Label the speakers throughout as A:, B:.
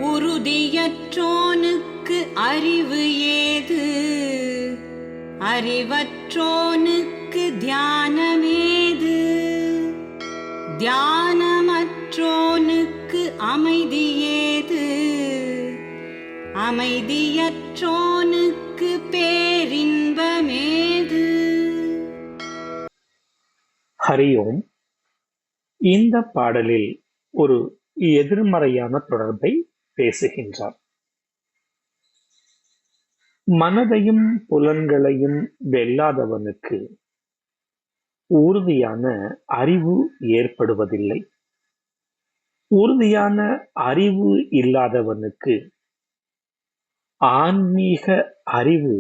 A: உறுதியற்றோனுக்கு அறிவு ஏது, அறிவற்றோனுக்கு தியானமேது, தியானமற்றோனுக்கு அமைதி ஏது, அமைதியற்றோனுக்கு பேரின்பமேது.
B: ஹரி ஓம். இந்த பாடலில் ஒரு எதிர்மறையான தொடர்பை பேசுகின்றார். மனதையும் புலன்களையும் வெல்லாதவனுக்கு உறுதியான அறிவு ஏற்படுவதில்லை. உறுதியான அறிவு இல்லாதவனுக்கு ஆன்மீக அறிவு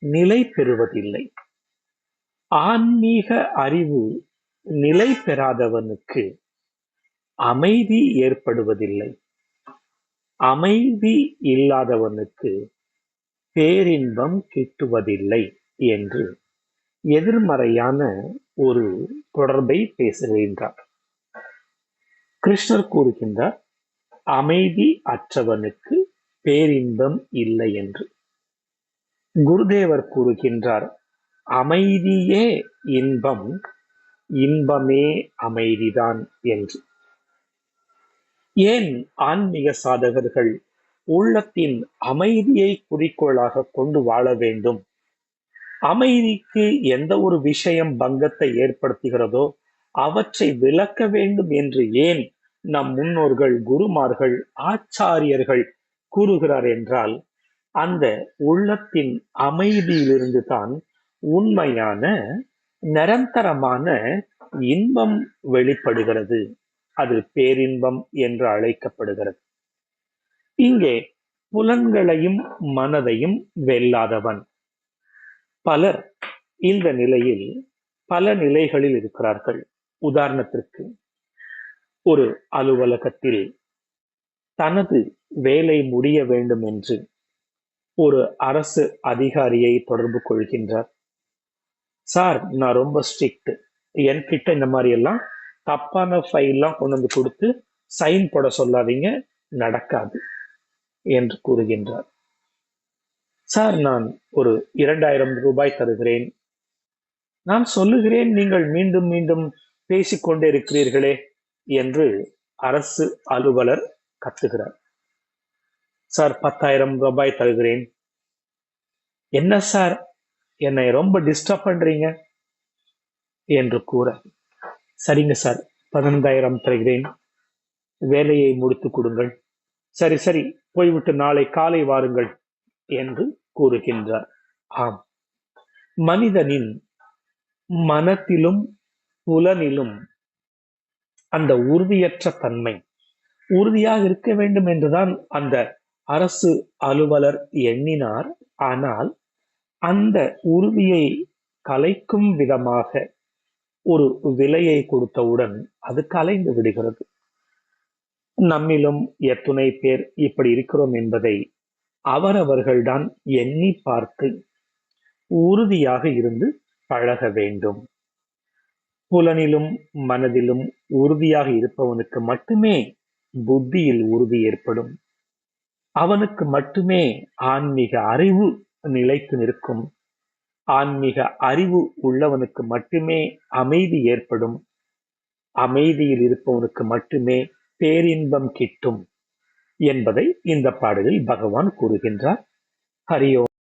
B: நிலை பெறுவதில்லை. ஆன்மீக அறிவு நிலை பெறாதவனுக்கு அமைதி ஏற்படுவதில்லை. அமைதி இல்லாதவனுக்கு பேரின்பம் கிட்டுவதில்லை என்று எதிர்மறையான ஒரு தொடர்பை பேசுகின்றார். கிருஷ்ணர் கூறுகின்றார், அமைதி அற்றவனுக்கு பேரின்பம் இல்லை என்று. குருதேவர் கூறுகின்றார், அமைதியே இன்பம், இன்பமே அமைதிதான் என்று. ஏன் ஆன்மீக சாதகர்கள் உள்ளத்தின் அமைதியை குறிக்கோளாக கொண்டு வாழ வேண்டும்? அமைதிக்கு எந்த ஒரு விஷயம் பங்கத்தை ஏற்படுத்துகிறதோ அவற்றை விளக்க வேண்டும் என்று ஏன் நம் முன்னோர்கள், குருமார்கள், ஆச்சாரியர்கள் கூறுகிறார் என்றால், அந்த உள்ளத்தின் அமைதியிலிருந்து தான் உண்மையான நிரந்தரமான இன்பம் வெளிப்படுகிறது. அது பேரின்பம் என்று அழைக்கப்படுகிறது. இங்கே புலன்களையும் மனதையும் வெல்லாதவன். பலர் இந்த நிலையில் பல நிலைகளில் இருக்கிறார்கள். உதாரணத்திற்கு, ஒரு அலுவலகத்தில் தனது வேலை முடிய வேண்டும் என்று ஒரு அரசு அதிகாரியை தொடர்பு கொள்கின்றார். சார், நான் ரொம்ப ஸ்ட்ரிக்ட், என்கிட்ட இந்த மாதிரி எல்லாம் தப்பான ஃபைல்லாம் கொண்டு வந்து கொடுத்து சைன் போட சொல்லாதீங்க, நடக்காது என்று கூறுகின்றார். சார், நான் ஒரு 2000 ரூபாய் தருகிறேன். நான் சொல்லுகிறேன், நீங்கள் மீண்டும் மீண்டும் பேசிக்கொண்டே இருக்கிறீர்களே என்று அரசு அலுவலர் கத்துகிறார். சார், 10,000 ரூபாய் தருகிறேன். என்ன சார், என்னை ரொம்ப டிஸ்டர்ப் பண்றீங்க என்று கூற, சரிங்க சார், 15,000 தருகிறேன், வேலையை முடித்து கொடுங்கள். சரி சரி, போய்விட்டு நாளை காலை வாருங்கள் என்று கூறுகின்றார். ஆம், மனிதனின் மனத்திலும் புலனிலும் அந்த உறுதியற்ற தன்மை உறுதியாக இருக்க வேண்டும் என்றுதான் அந்த அரசு அலுவலர் எண்ணினார். ஆனால் அந்த உறுதியை கலைக்கும் விதமாக ஒரு விலையை கொடுத்தவுடன் அது கலைந்து விடுகிறது. நம்மிலும் எத்துணை பேர் இப்படி இருக்கிறோம் என்பதை அவரவர்கள்தான் எண்ணி பார்த்து உறுதியாக இருந்து பழக வேண்டும். புலனிலும் மனதிலும் உறுதியாக இருப்பவனுக்கு மட்டுமே புத்தியில் உறுதி ஏற்படும். அவனுக்கு மட்டுமே ஆன்மீக அறிவு நிலைத்து நிற்கும். ஆன்மீக அறிவு உள்ளவனுக்கு மட்டுமே அமைதி ஏற்படும். அமைதியில் இருப்பவனுக்கு மட்டுமே பேரின்பம் கிட்டும் என்பதை இந்த பாடலில் பகவான் கூறுகின்றார். ஹரி ஓம்.